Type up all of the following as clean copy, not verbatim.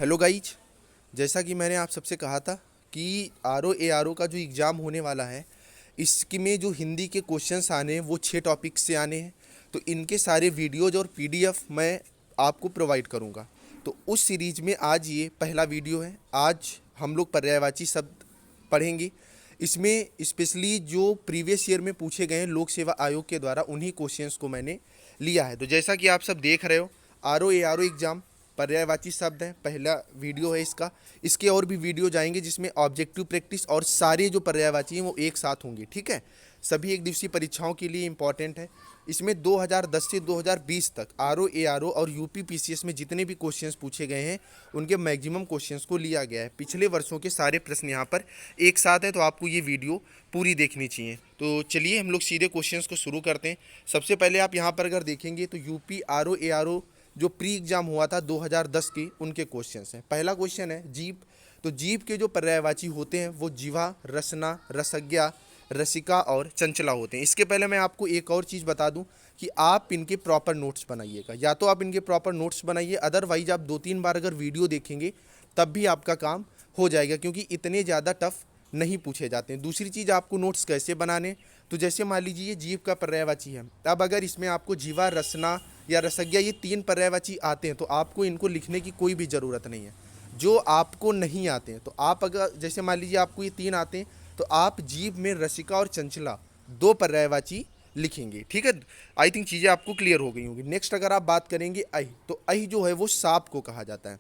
Hello guys, जैसा कि मैंने आप सबसे कहा था कि आर ओ का जो एग्ज़ाम होने वाला है, इसकी में जो हिंदी के क्वेश्चंस आने हैं वो 6 टॉपिक से आने हैं। तो इनके सारे वीडियोज और पीडीएफ मैं आपको प्रोवाइड करूंगा। तो उस सीरीज में आज ये पहला वीडियो है। आज हम लोग पर्यायवाची शब्द पढ़ेंगे। इसमें स्पेशली जो प्रीवियस ईयर में पूछे गए हैं लोक सेवा आयोग के द्वारा, उन्हीं क्वेश्चंस को मैंने लिया है। तो जैसा कि आप सब देख रहे हो, आर ओ एग्ज़ाम पर्यायवाची शब्द है, पहला वीडियो है इसका। इसके और भी वीडियो जाएंगे जिसमें ऑब्जेक्टिव प्रैक्टिस और सारे जो पर्यायवाची हैं वो एक साथ होंगे, ठीक है। सभी एक दिवसीय परीक्षाओं के लिए इंपॉर्टेंट है। इसमें 2010 से 2020 तक आर ओ और यूपी पीसीएस में जितने भी क्वेश्चंस पूछे गए हैं उनके मैक्सिमम क्वेश्चंस को लिया गया है। पिछले वर्षों के सारे प्रश्न यहाँ पर एक साथ हैं, तो आपको ये वीडियो पूरी देखनी चाहिए। तो चलिए हम लोग सीधे क्वेश्चंस को शुरू करते हैं। सबसे पहले आप यहाँ पर अगर देखेंगे तो यूपी आर ओ जो प्री एग्जाम हुआ था 2010 की, उनके क्वेश्चंस हैं। पहला क्वेश्चन है जीव। तो जीव के जो पर्यायवाची होते हैं वो जीवा, रसना, रसज्ञा, रसिका और चंचला होते हैं। इसके पहले मैं आपको एक और चीज़ बता दूं कि आप इनके प्रॉपर नोट्स बनाइएगा। या तो आप इनके प्रॉपर नोट्स बनाइए, अदरवाइज आप 2-3 बार अगर वीडियो देखेंगे तब भी आपका काम हो जाएगा, क्योंकि इतने ज़्यादा टफ नहीं पूछे जाते हैं। दूसरी चीज़, आपको नोट्स कैसे बनाने, तो जैसे मान लीजिए ये जीव का पर्यायवाची है। अब अगर इसमें आपको जीवा, रसना या रसज्ञा ये 3 पर्यायवाची आते हैं तो आपको इनको लिखने की कोई भी ज़रूरत नहीं है। जो आपको नहीं आते हैं तो आप अगर जैसे मान लीजिए आपको ये 3 आते हैं तो आप जीव में रसिका और चंचला 2 पर्यायवाची लिखेंगे, ठीक है। आई थिंक चीज़ें आपको क्लियर हो गई होंगी। नेक्स्ट अगर आप बात करेंगे अहि, तो अहि जो है वो सांप को कहा जाता है।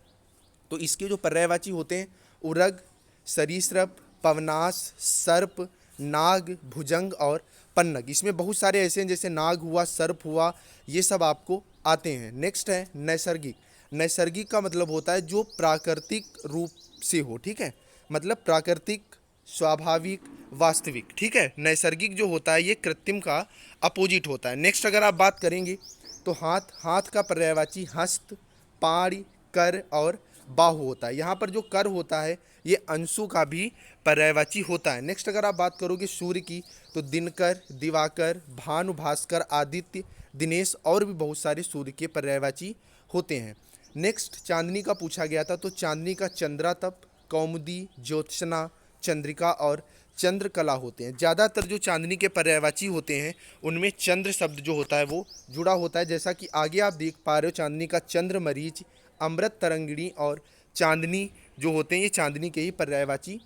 तो इसके जो पर्यायवाची होते हैं उरग, सरीसृप, पवनास, सर्प, नाग, भुजंग और पन्नग। इसमें बहुत सारे ऐसे हैं, जैसे नाग हुआ, सर्प हुआ, ये सब आपको आते हैं। नेक्स्ट है नैसर्गिक। नैसर्गिक का मतलब होता है जो प्राकृतिक रूप से हो, ठीक है। मतलब प्राकृतिक, स्वाभाविक, वास्तविक, ठीक है। नैसर्गिक जो होता है ये कृत्रिम का अपोजिट होता है। नेक्स्ट अगर आप बात करेंगे तो हाथ। हाथ का पर्यायवाची हस्त, पाड़ी, कर और बाहु होता है। यहाँ पर जो कर होता है ये अंशु का भी पर्यायवाची होता है। नेक्स्ट अगर आप बात करोगे सूर्य की, तो दिनकर, दिवाकर, भानु, भास्कर, आदित्य, दिनेश और भी बहुत सारे सूर्य के पर्यायवाची होते हैं। नेक्स्ट चांदनी का पूछा गया था, तो चांदनी का चंद्रातप, कौमुदी, ज्योत्सना, चंद्रिका और चंद्रकला होते हैं। ज़्यादातर जो चांदनी के पर्यायवाची होते हैं उनमें चंद्र शब्द जो होता है वो जुड़ा होता है। जैसा कि आगे आप देख पा रहे हो, चांदनी का चंद्र मरीच, अमृत तरंगिणी और चांदनी जो होते हैं ये चांदनी के ही पर्यायवाची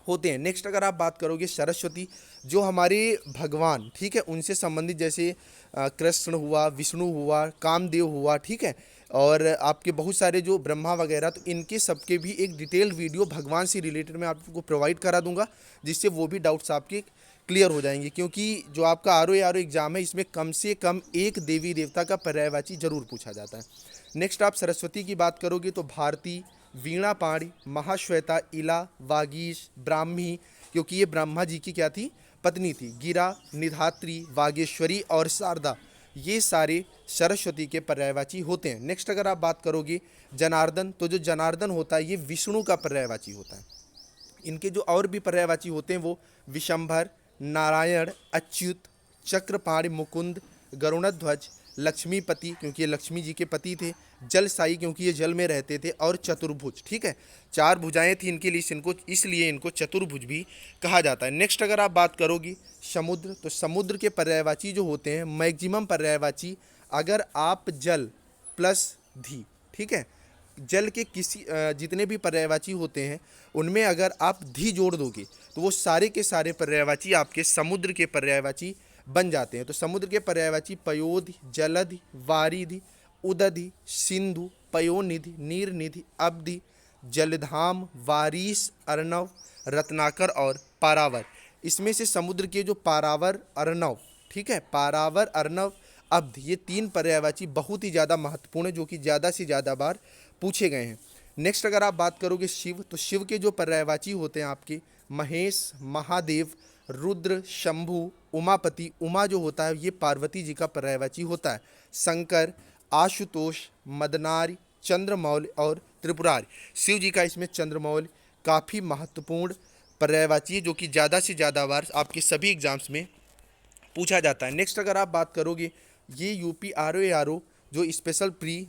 होते हैं। नेक्स्ट अगर आप बात करोगे सरस्वती, जो हमारे भगवान, ठीक है, उनसे संबंधित, जैसे कृष्ण हुआ, विष्णु हुआ, कामदेव हुआ, ठीक है, और आपके बहुत सारे जो ब्रह्मा वगैरह, तो इनके सबके भी एक डिटेल वीडियो भगवान से रिलेटेड मैं आपको प्रोवाइड करा दूंगा, जिससे वो भी डाउट्स आपके क्लियर हो जाएंगे। क्योंकि जो आपका आर ओ एग्ज़ाम है इसमें कम से कम एक देवी देवता का पर्यायवाची जरूर पूछा जाता है। नेक्स्ट आप सरस्वती की बात करोगे तो भारती, वीणा पाणी, महाश्वेता, इला, वागीश, ब्राह्मी, क्योंकि ये ब्रह्मा जी की क्या थी, पत्नी थी, गिरा, निधात्री, वागेश्वरी और शारदा, ये सारे सरस्वती के पर्यायवाची होते हैं। नेक्स्ट अगर आप बात करोगे जनार्दन, तो जो जनार्दन होता है ये विष्णु का पर्यायवाची होता है। इनके जो और भी पर्यायवाची होते हैं वो विशंभर, नारायण, अच्युत, चक्रपाणि, मुकुंद, गरुणध्वज, लक्ष्मीपति, क्योंकि ये लक्ष्मी जी के पति थे, जलसाई, क्योंकि ये जल में रहते थे, और चतुर्भुज, ठीक है। 4 भुजाएं थी इनके लिए, इसलिए इनको चतुर्भुज भी कहा जाता है। नेक्स्ट अगर आप बात करोगी समुद्र, तो समुद्र के पर्यायवाची जो होते हैं मैक्सिमम पर्यायवाची, अगर आप जल प्लस धी, ठीक है, जल के किसी जितने भी पर्यायवाची होते हैं उनमें अगर आप धी जोड़ दोगे तो वो सारे के सारे पर्यायवाची आपके समुद्र के पर्यायवाची बन जाते हैं। तो समुद्र के पर्यायवाची पयोधि, जलधि, वारिधि, उदधि, सिंधु, पयोनिधि, नीरनिधि, अब्धि, जलधाम, वारिस, अर्णव, रत्नाकर और पारावर। इसमें से समुद्र के जो पारावर, अर्णव, ठीक है, पारावर, अर्णव, अब्ध, ये 3 पर्यायवाची बहुत ही ज़्यादा महत्वपूर्ण है, जो कि ज़्यादा से ज़्यादा बार पूछे गए हैं। नेक्स्ट अगर आप बात करोगे शिव, तो शिव के जो पर्यायवाची होते हैं आपके महेश, महादेव, रुद्र, शंभु, उमापति, उमा जो होता है ये पार्वती जी का पर्यायवाची होता है, शंकर, आशुतोष, मदनारी, चंद्रमौल और त्रिपुरारी। शिव जी का इसमें चंद्रमौल काफ़ी महत्वपूर्ण पर्यायवाची है, जो कि ज़्यादा से ज़्यादा बार आपके सभी एग्जाम्स में पूछा जाता है। नेक्स्ट अगर आप बात करोगे ये यूपी आर ओ जो स्पेशल प्री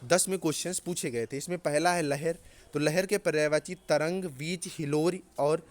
10 में क्वेश्चंस पूछे गए थे। इसमें पहला है लहर, तो लहर के पर्यायवाची तरंग, बीज, हिलोर और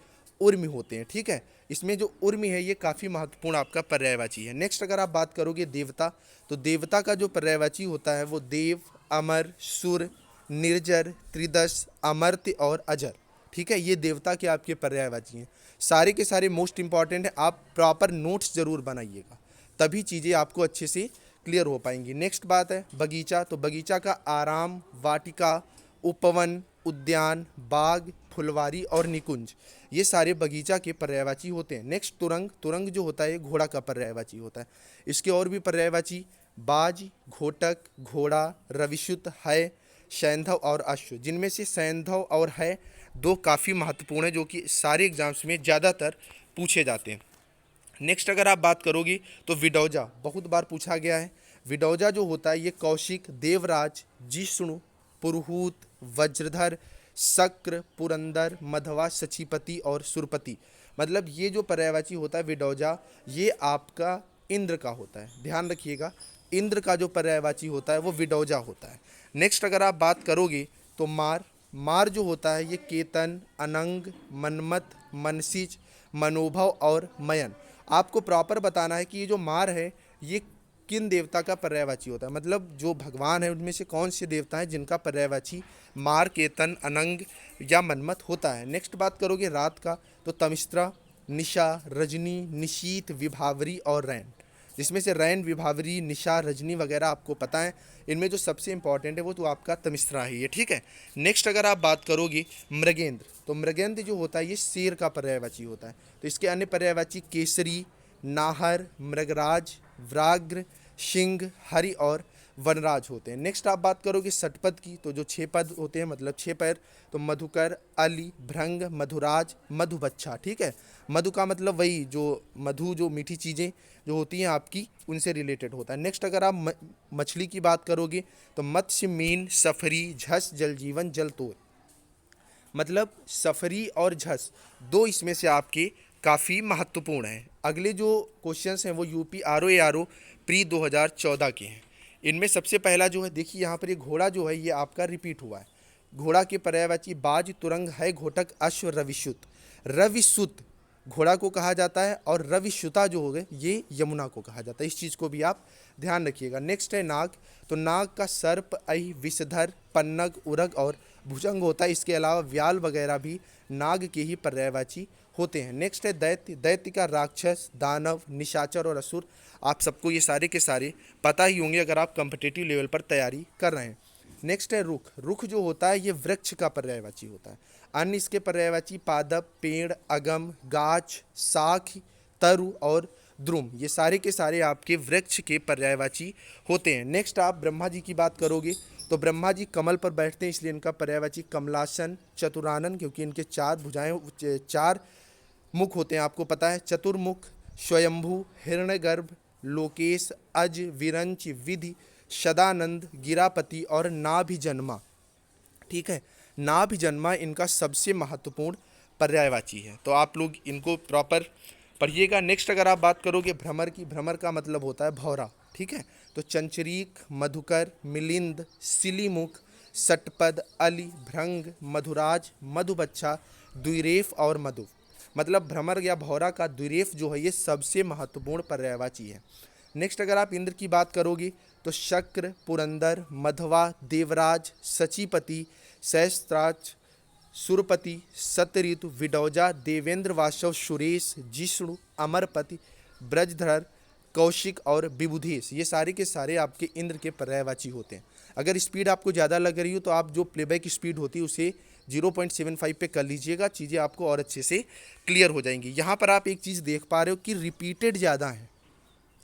उर्मी होते हैं। ठीक है, इसमें जो उर्मी है ये काफ़ी महत्वपूर्ण आपका पर्यायवाची है। नेक्स्ट अगर आप बात करोगे देवता, तो देवता का जो पर्यायवाची होता है वो देव, अमर, सुर, निर्जर, त्रिदश, अमर्त्य और अजर। ठीक है, ये देवता के आपके पर्यायवाची हैं। सारे के सारे मोस्ट इंपॉर्टेंट है, आप प्रॉपर नोट्स जरूर बनाइएगा, तभी चीज़ें आपको अच्छे से क्लियर हो पाएंगी। नेक्स्ट बात है बगीचा, तो बगीचा का आराम, वाटिका, उपवन, उद्यान, बाग, फुलवारी और निकुंज, ये सारे बगीचा के पर्यायवाची होते हैं। नेक्स्ट तुरंग, तुरंग जो होता है घोड़ा का पर्यायवाची होता है। इसके और भी पर्यायवाची बाज, घोटक, घोड़ा, रविशुत, है, सैंधव और अश्व, जिनमें से सैंधव और है दो काफ़ी महत्वपूर्ण है, जो कि सारे एग्जाम्स में ज़्यादातर पूछे जाते हैं। नेक्स्ट अगर आप बात करोगे तो विडौजा, बहुत बार पूछा गया है। विडौजा जो होता है ये कौशिक, देवराज, जिष्णु, पुरुहूत, वज्रधर, शक्र, पुरंदर, मधवा, सचीपति और सुरपति, मतलब ये जो पर्यायवाची होता है विडौजा, ये आपका इंद्र का होता है। ध्यान रखिएगा, इंद्र का जो पर्यायवाची होता है वो विडौजा होता है। नेक्स्ट अगर आप बात करोगे तो मार, मार जो होता है ये केतन, अनंग, मनमत, मनसिज, मनोभव और मयन। आपको प्रॉपर बताना है कि ये जो मार है ये किन देवता का पर्यायवाची होता है, मतलब जो भगवान है उनमें से कौन से देवता हैं जिनका पर्यायवाची मार, केतन, अनंग या मनमत होता है। नेक्स्ट बात करोगे रात का, तो तमिस्त्रा, निशा, रजनी, निशीत, विभावरी और रैन, जिसमें से रैन, विभावरी, निशा, रजनी वगैरह आपको पता है। इनमें जो सबसे इंपॉर्टेंट है वो तो आपका तमिस्त्रा ही है। ठीक है, नेक्स्ट अगर आप बात करोगे मृगेंद्र, तो मृगेंद्र जो होता है ये शेर का पर्यायवाची होता है। तो इसके अन्य पर्यायवाची केसरी, नाहर, मृगराज, व्राघ्र, सिंह, हरि और वनराज होते हैं। नेक्स्ट आप बात करोगे षटपद की, तो जो 6 पद होते हैं मतलब 6 पैर, तो मधुकर, अली, भृंग, मधुराज, मधुबच्छा। ठीक है, मधु का मतलब वही जो मधु, जो मीठी चीज़ें जो होती हैं आपकी, उनसे रिलेटेड होता है। नेक्स्ट अगर आप मछली की बात करोगे तो मत्स्य, मीन, सफरी, झस, जल जीवन, जलतोर, मतलब सफरी और झस दो इसमें से आपके काफ़ी महत्वपूर्ण हैं। अगले जो क्वेश्चंस हैं वो यूपी आर ओ प्री 2014 के हैं। इनमें सबसे पहला जो है, देखिए यहाँ पर ये घोड़ा जो है ये आपका रिपीट हुआ है। घोड़ा के पर्यायवाची बाज, तुरंग, है, घोटक, अश्व, रविशुत। रविशुत घोड़ा को कहा जाता है और रविशुता जो हो गए ये यमुना को कहा जाता है। इस चीज़ को भी आप ध्यान रखिएगा। नेक्स्ट है नाग, तो नाग का सर्प, ऐ, विषधर, पन्नग, उरग और भुजंग होता है। इसके अलावा व्याल वगैरह भी नाग के ही पर्यायवाची होते हैं। नेक्स्ट है दैत्य, दैत्य का राक्षस, दानव, निशाचर और असुर। आप सबको ये सारे के सारे पता ही होंगे अगर आप कॉम्पिटिटिव लेवल पर तैयारी कर रहे हैं। नेक्स्ट है रुख, रुख जो होता है ये वृक्ष का पर्यायवाची होता है। अन्य इसके पर्यायवाची पादप, पेड़, अगम, गाछ, शाख, तरु और द्रुम, ये सारे के सारे आपके वृक्ष के पर्यायवाची होते हैं। नेक्स्ट आप ब्रह्मा जी की बात करोगे तो ब्रह्मा जी कमल पर बैठते हैं, इसलिए इनका पर्यायवाची कमलासन, चतुरानन, क्योंकि इनके 4 भुजाएं, 4 मुख होते हैं, आपको पता है। चतुर्मुख, स्वयंभू, हिरण्यगर्भ, लोकेश, अज, विरंच, विधि, सदानंद, गिरापति और नाभिजन्मा। ठीक है, नाभिजन्मा इनका सबसे महत्वपूर्ण पर्यायवाची है, तो आप लोग इनको प्रॉपर पढ़िएगा। नेक्स्ट अगर आप बात करोगे भ्रमर की, भ्रमर का मतलब होता है भौरा। ठीक है, तो चंचरीक, मधुकर, मिलिंद, सिलीमुख, सटपद, अली, भृंग, मधुराज, मधुबच्छा, द्विरेफ और मधु, मतलब भ्रमर या भौरा का द्विरेफ जो है ये सबसे महत्वपूर्ण पर्यायवाची है। नेक्स्ट अगर आप इंद्र की बात करोगे तो शक्र, पुरंदर, मधवा, देवराज, सचीपति, सहस्त्राज, सुरपति, सत्यऋतु, विडौजा, देवेंद्र, वासव, सुरेश, जिष्णु, अमरपति, ब्रजधर, कौशिक और विबुधेश, ये सारे के सारे आपके इंद्र के पर्यायवाची होते हैं। अगर स्पीड आपको ज़्यादा लग रही हो तो आप जो प्लेबैक स्पीड होती है उसे 0.75 पे कर लीजिएगा, चीज़ें आपको और अच्छे से क्लियर हो जाएंगी। यहाँ पर आप एक चीज़ देख पा रहे हो कि रिपीटेड ज़्यादा हैं।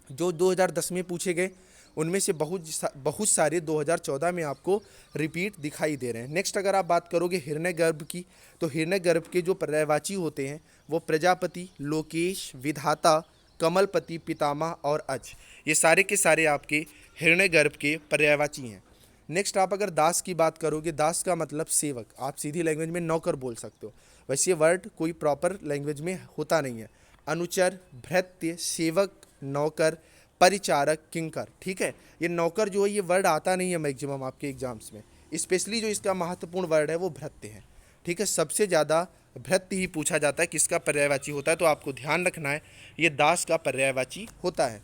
जो 2010 में पूछे गए उनमें से बहुत सारे 2014 में आपको रिपीट दिखाई दे रहे हैं। नेक्स्ट अगर आप बात करोगे हिरण्यगर्भ की, तो हिरण्यगर्भ के जो पर्यायवाची होते हैं वो प्रजापति, लोकेश, विधाता, कमलपति, पितामह और अज, ये सारे के सारे आपके हिरण्यगर्भ के पर्यायवाची हैं। नेक्स्ट आप अगर दास की बात करोगे, दास का मतलब सेवक, आप सीधी लैंग्वेज में नौकर बोल सकते हो, वैसे ये वर्ड कोई प्रॉपर लैंग्वेज में होता नहीं है। अनुचर, भृत्य, सेवक, नौकर, परिचारक, किंकर। ठीक है, ये नौकर जो है ये वर्ड आता नहीं है मैक्सिमम आपके एग्जाम्स में, स्पेशली जो इसका महत्वपूर्ण वर्ड है वो भृत्य है। ठीक है, सबसे ज़्यादा भृत्य ही पूछा जाता है, किसका पर्यायवाची होता है, तो आपको ध्यान रखना है ये दास का पर्यायवाची होता है।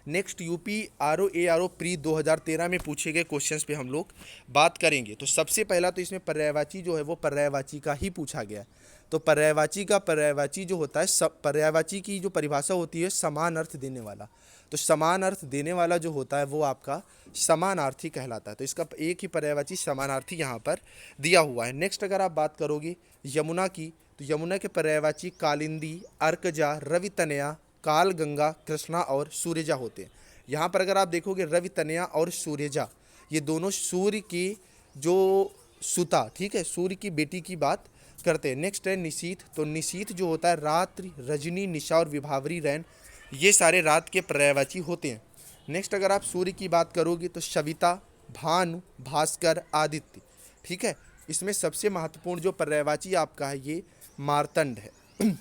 Next UP R O pre 2013 में पूछे गए क्वेश्चंस पे हम लोग बात करेंगे। तो सबसे पहला तो इसमें पर्यायवाची जो है वो पर्यायवाची का ही पूछा गया है। तो पर्यायवाची का पर्यायवाची जो होता है, सब पर्यायवाची की जो परिभाषा होती है समान अर्थ देने वाला। तो समान अर्थ देने वाला जो होता है वो आपका समानार्थी कहलाता है। तो इसका एक ही पर्यायवाची समानार्थी यहाँ पर दिया हुआ है। नेक्स्ट अगर आप बात करोगे यमुना की, तो यमुना के पर्यायवाची कालिंदी, अर्कजा, रवितनया, काल गंगा, कृष्णा और सूर्यजा होते हैं। यहाँ पर अगर आप देखोगे रवितनया और सूर्यजा, ये दोनों सूर्य की जो सुता, ठीक है, सूर्य की बेटी की बात करते हैं। नेक्स्ट है निशीथ। तो निशीथ जो होता है रात्रि, रजनी, निशा और विभावरी, रैन, ये सारे रात के पर्यायवाची होते हैं। नेक्स्ट अगर आप सूर्य की बात करोगे तो सविता, भानु, भास्कर, आदित्य। ठीक है, इसमें सबसे महत्वपूर्ण जो पर्यायवाची आपका है ये मार्तंड है।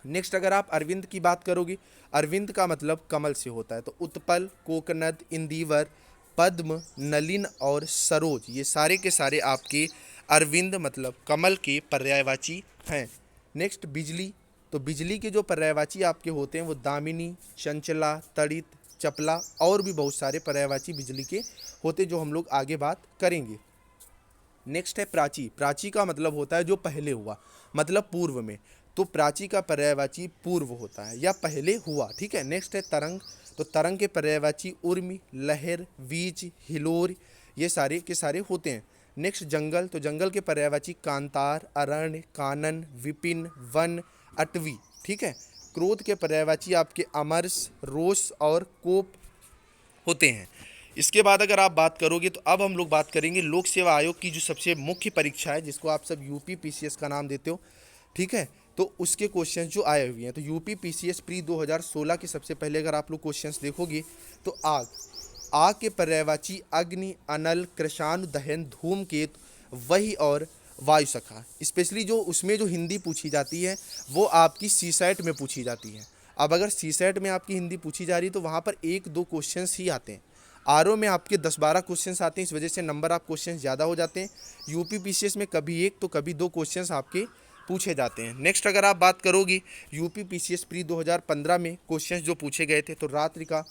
नेक्स्ट अगर आप अरविंद की बात करोगे, अरविंद का मतलब कमल से होता है। तो उत्पल, कोकनद, इंदिवर, पद्म, नलिन और सरोज, ये सारे के सारे आपके अरविंद मतलब कमल के पर्यायवाची हैं। नेक्स्ट बिजली। तो बिजली के जो पर्यायवाची आपके होते हैं वो दामिनी, चंचला, तड़ित, चपला और भी बहुत सारे पर्यायवाची बिजली के होते जो हम लोग आगे बात करेंगे। नेक्स्ट है प्राची। प्राची का मतलब होता है जो पहले हुआ, मतलब पूर्व में। तो प्राची का पर्यायवाची पूर्व होता है या पहले हुआ। ठीक है, नेक्स्ट है तरंग। तो तरंग के पर्यायवाची उर्मी, लहर, बीज, हिलोर, ये सारे के सारे होते हैं। नेक्स्ट जंगल। तो जंगल के पर्यायवाची कांतार, अरण्य, कानन, विपिन, वन, अटवी। ठीक है, क्रोध के पर्यायवाची आपके अमरस, रोष और कोप होते हैं। इसके बाद अगर आप बात करोगे तो अब हम लोग बात करेंगे लोक सेवा आयोग की जो सबसे मुख्य परीक्षा है, जिसको आप सब यूपी पीसीएस का नाम देते हो। ठीक है, तो उसके क्वेश्चंस जो आए हुए हैं। तो यूपी पीसीएस प्री 2016 के सबसे पहले अगर आप लोग क्वेश्चंस देखोगे तो आग के पर्यायवाची अग्नि, अनल, कृशानु, दहन, धूमकेतु, वही और वायुसखा। स्पेशली जो उसमें जो हिंदी पूछी जाती है वो आपकी सीसेट में पूछी जाती है। अब अगर सीसेट में आपकी हिंदी पूछी जा रही है तो वहाँ पर 1-2 क्वेश्चंस ही आते हैं। आरओ में आपके 10-12 क्वेश्चंस आते हैं, इस वजह से नंबर ऑफ क्वेश्चंस ज़्यादा हो जाते हैं। यूपी पीसीएस में कभी 1 तो कभी 2 क्वेश्चंस आपके पूछे जाते हैं। नेक्स्ट अगर आप बात करोगे यूपी पीसीएस प्री 2015 में क्वेश्चंस जो पूछे गए थे, तो रात्रिका,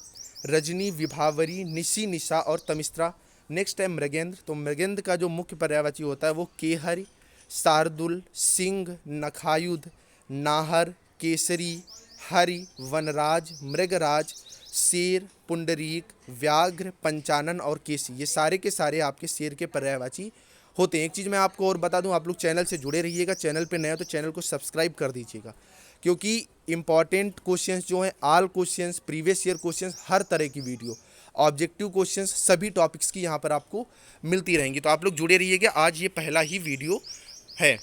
रजनी, विभावरी, निशी, निशा और तमिस्त्रा। नेक्स्ट है मृगेंद्र। तो मृगेंद्र का जो मुख्य पर्यायवाची होता है वो केहरी, शार्दुल, सिंह, नखायुध, नाहर, केसरी, हरि, वनराज, मृगराज, शेर, पुंडरीक, व्याघ्र, पंचानन और केसी, ये सारे के सारे आपके शेर के पर्यायवाची होते हैं। एक चीज़ मैं आपको और बता दूं, आप लोग चैनल से जुड़े रहिएगा, चैनल पे नए हो तो चैनल को सब्सक्राइब कर दीजिएगा, क्योंकि इंपॉर्टेंट क्वेश्चंस जो हैं, all questions, previous year questions, हर तरह की वीडियो, ऑब्जेक्टिव क्वेश्चंस, सभी टॉपिक्स की यहाँ पर आपको मिलती रहेंगी। तो आप लोग जुड़े रहिएगा, आज ये पहला ही वीडियो है।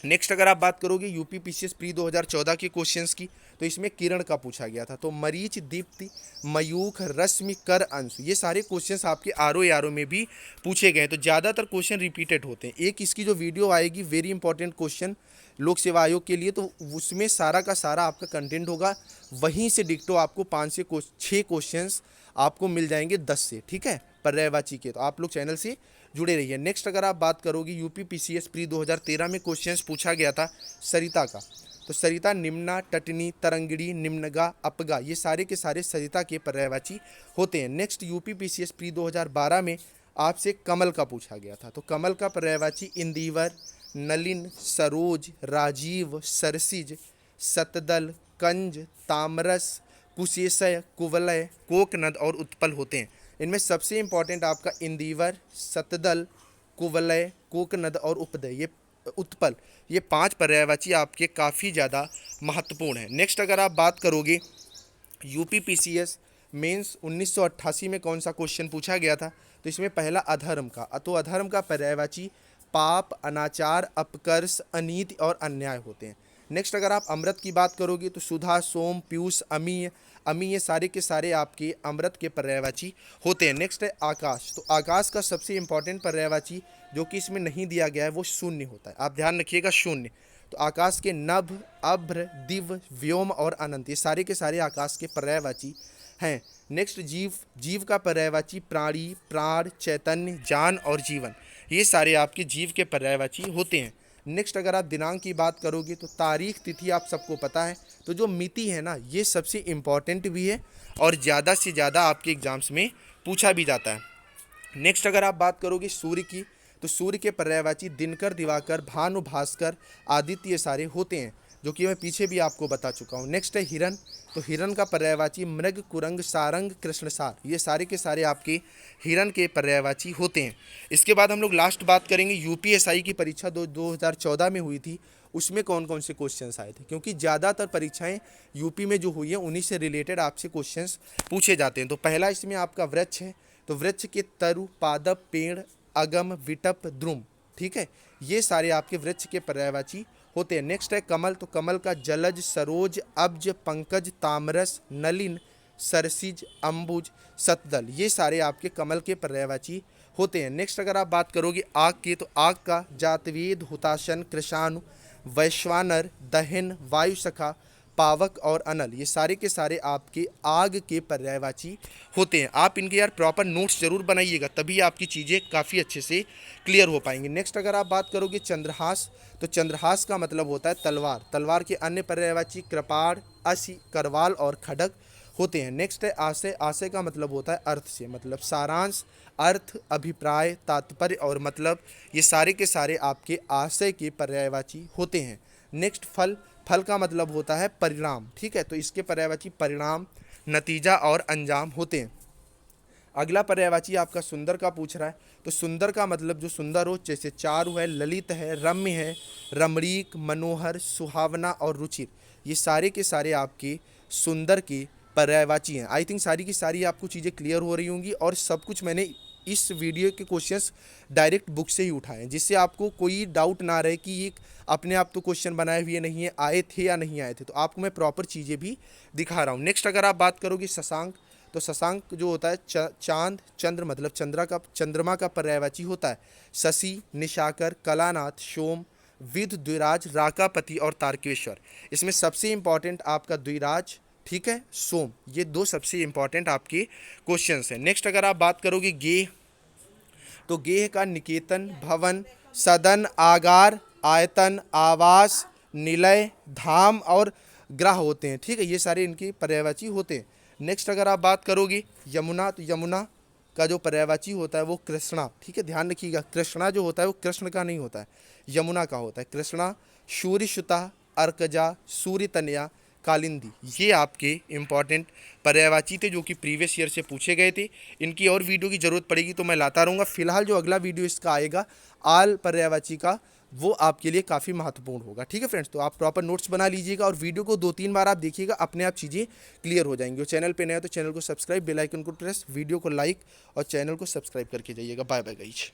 नेक्स्ट अगर आप बात करोगे यूपी पीसीएस प्री 2014 के क्वेश्चंस की, तो इसमें किरण का पूछा गया था। तो मरीच, दीप्ति, मयूख, रश्मि, कर, अंशु, ये सारे क्वेश्चंस आपके आरओ में भी पूछे गए। तो ज़्यादातर क्वेश्चन रिपीटेड होते हैं। एक इसकी जो वीडियो आएगी वेरी इंपॉर्टेंट क्वेश्चन लोक सेवा आयोग के लिए, तो उसमें सारा का सारा आपका कंटेंट होगा। वहीं से डिक्टो आपको 5 से 6 क्वेश्चंस आपको मिल जाएंगे 10 से। ठीक है, पर्यायवाची के। तो आप लोग चैनल से जुड़े रहिए। नेक्स्ट अगर आप बात करोगे यूपी पीसीएस प्री 2013 में क्वेश्चंस पूछा गया था सरिता का। तो सरिता निम्ना, टटनी, तरंगिणी, निम्नगा, अपगा, ये सारे के सारे सरिता के पर्यायवाची होते हैं। नेक्स्ट यूपी पीसीएस प्री 2012 में आपसे कमल का पूछा गया था। तो कमल का पर्यायवाची इंदिवर, नलिन, सरोज, राजीव, सरसिज, सतदल, कंज, तामरस, कुशेशय, कुवलय, कोकनद और उत्पल होते हैं। इनमें सबसे इंपॉर्टेंट आपका इंदिवर, सतदल, कुवलय, कोकनद और उत्पल, ये 5 पर्यायवाची आपके काफ़ी ज़्यादा महत्वपूर्ण हैं। नेक्स्ट अगर आप बात करोगे यूपी पीसीएस मेंस 1988 में कौन सा क्वेश्चन पूछा गया था, तो इसमें पहला अधर्म का। तो अधर्म का पर्यायवाची पाप, अनाचार, अपकर्ष, अनीति और अन्याय होते हैं। नेक्स्ट अगर आप अमृत की बात करोगे तो सुधा, सोम, पीयूष, अमीय, ये सारे के सारे आपके अमृत के पर्यायवाची होते हैं। नेक्स्ट है आकाश। तो आकाश का सबसे इंपॉर्टेंट पर्यायवाची जो कि इसमें नहीं दिया गया है वो शून्य होता है, आप ध्यान रखिएगा, शून्य। तो आकाश के नभ, अभ्र, दिव्य, व्योम और अनंत, ये सारे के सारे आकाश के पर्यायवाची हैं। नेक्स्ट जीव, जीव का पर्यायवाची प्राणी, प्राण, चैतन्य, जान और जीवन, ये सारे आपके जीव के पर्यायवाची होते हैं। नेक्स्ट अगर आप दिनांक की बात करोगे तो तारीख, तिथि आप सबको पता है, तो जो मिति है ना, ये सबसे इम्पॉर्टेंट भी है और ज़्यादा से ज़्यादा आपके एग्जाम्स में पूछा भी जाता है। नेक्स्ट अगर आप बात करोगे सूर्य की, तो सूर्य के पर्यायवाची दिनकर, दिवाकर, भानु, भास्कर, आदित्य, ये सारे होते हैं, जो कि मैं पीछे भी आपको बता चुका हूँ। नेक्स्ट है हिरण, तो हिरण का पर्यायवाची मृग, कुरंग, सारंग, कृष्णसार, ये सारे के सारे आपके हिरण के पर्यायवाची होते हैं। इसके बाद हम लोग लास्ट बात करेंगे यूपीएसआई की परीक्षा 2014 में हुई थी, उसमें कौन कौन से क्वेश्चंस आए थे, क्योंकि ज़्यादातर परीक्षाएं यूपी में जो हुई है उन्हीं से रिलेटेड आपसे क्वेश्चंस पूछे जाते हैं। तो पहला इसमें आपका वृक्ष है, तो वृक्ष के तरु, पादप, पेड़, अगम, विटप, द्रुम, ठीक है, ये सारे आपके वृक्ष के पर्यायवाची होते हैं। नेक्स्ट है कमल, तो कमल का जलज, सरोज, अब्ज, पंकज, तामरस, नलिन, सरसिज, अंबुज, सतदल, ये सारे आपके कमल के पर्यायवाची होते हैं। नेक्स्ट अगर आप बात करोगे आग की, तो आग का जातवेद, हुताशन, कृशाणु, वैश्वानर, दहन, वायुसखा, पावक और अनल, ये सारे के सारे आपके आग के पर्यायवाची होते हैं। आप इनके यार प्रॉपर नोट्स जरूर बनाइएगा, तभी आपकी चीज़ें काफ़ी अच्छे से क्लियर हो पाएंगी। नेक्स्ट अगर आप बात करोगे चंद्रहास, तो चंद्रहास का मतलब होता है तलवार, तलवार के अन्य पर्यायवाची कृपाण, असी, करवाल और खड्ग होते हैं। नेक्स्ट है आशय, आशय का मतलब होता है अर्थ से, मतलब सारांश, अर्थ, अभिप्राय, तात्पर्य और मतलब, ये सारे के सारे आपके आशय के पर्यायवाची होते हैं। नेक्स्ट फल, फल का मतलब होता है परिणाम, ठीक है, तो इसके पर्यायवाची परिणाम, नतीजा और अंजाम होते हैं। अगला पर्यायवाची आपका सुंदर का पूछ रहा है, तो सुंदर का मतलब जो सुंदर हो, जैसे चारु है, ललित है, रम्य है, रमणीक, मनोहर, सुहावना और रुचिर, ये सारे के सारे आपके सुंदर के पर्यायवाची हैं। आई थिंक सारी की सारी आपको चीज़ें क्लियर हो रही होंगी, और सब कुछ मैंने इस वीडियो के क्वेश्चंस डायरेक्ट बुक से ही उठाए हैं, जिससे आपको कोई डाउट ना रहे कि ये अपने आप तो क्वेश्चन बनाए हुए नहीं है, आए थे या नहीं आए थे, तो आपको मैं प्रॉपर चीज़ें भी दिखा रहा हूँ। नेक्स्ट अगर आप बात करोगे शशांक, तो शशांक जो होता है चांद, चंद्र मतलब चंद्रमा का पर्यायवाची होता है। शशि, निशाकर, कलानाथ, सोम, विध, द्विराज, राकापति और तारकेश्वर, इसमें सबसे इंपॉर्टेंट आपका द्विराज, ठीक है, सोम, ये दो सबसे इंपॉर्टेंट आपके क्वेश्चंस हैं। नेक्स्ट अगर आप बात करोगे गेह, तो गेह का निकेतन, भवन, सदन, आगार, आयतन, आवास, निलय, धाम और ग्रह होते हैं, ठीक है, ये सारे इनके पर्यायवाची होते हैं। नेक्स्ट अगर आप बात करोगे यमुना, तो यमुना का जो पर्यायवाची होता है वो कृष्णा, ठीक है, ध्यान रखिएगा, कृष्णा जो होता है वो कृष्ण का नहीं होता है, यमुना का होता है कृष्णा। सूर्यसुता, अर्कजा, सूर्यतनया, कालिंदी, ये आपके इंपॉर्टेंट पर्यायवाची थे जो कि प्रीवियस ईयर से पूछे गए थे। इनकी और वीडियो की ज़रूरत पड़ेगी तो मैं लाता रहूँगा। फिलहाल जो अगला वीडियो इसका आएगा आल पर्यायवाची का, वो आपके लिए काफ़ी महत्वपूर्ण होगा, ठीक है फ्रेंड्स। तो आप प्रॉपर नोट्स बना लीजिएगा और वीडियो को 2-3 बार आप देखिएगा, अपने आप चीज़ें क्लियर हो जाएंगी। और चैनल पे नया तो चैनल को सब्सक्राइब, बेल आइकन को प्रेस, वीडियो को लाइक और चैनल को सब्सक्राइब करके जाइएगा। Bye bye guys.